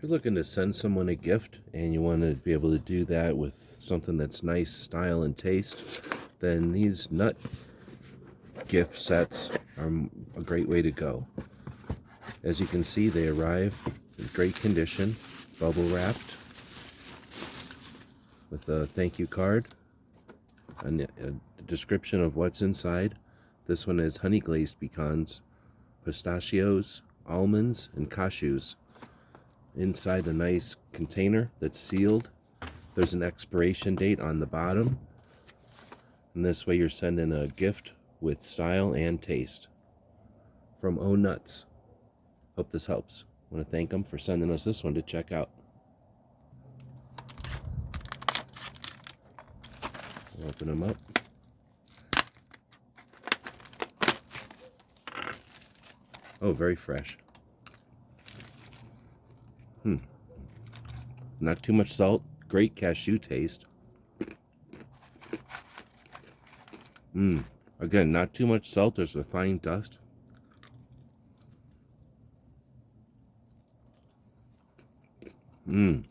If you're looking to send someone a gift and you want to be able to do that with something that's nice style and taste, then these nut gift sets are a great way to go. As you can see, they arrive in great condition, bubble wrapped, with a thank you card, and a description of what's inside. This one is honey glazed pecans, pistachios, almonds, and cashews. Inside a nice container that's sealed. There's an expiration date on the bottom. And this way you're sending a gift with style and taste. From O Nuts. Hope this helps. I want to thank them for sending us this one to check out. Open them up. Oh, very fresh. Not too much salt. Great cashew taste. Again, not too much salt. There's a fine dust. I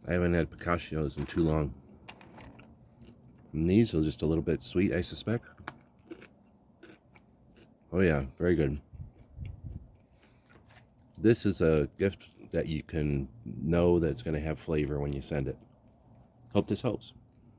haven't had pistachios in too long. And these are just a little bit sweet, I suspect. Oh yeah, very good. This is a gift that you can know that it's going to have flavor when you send it. Hope this helps.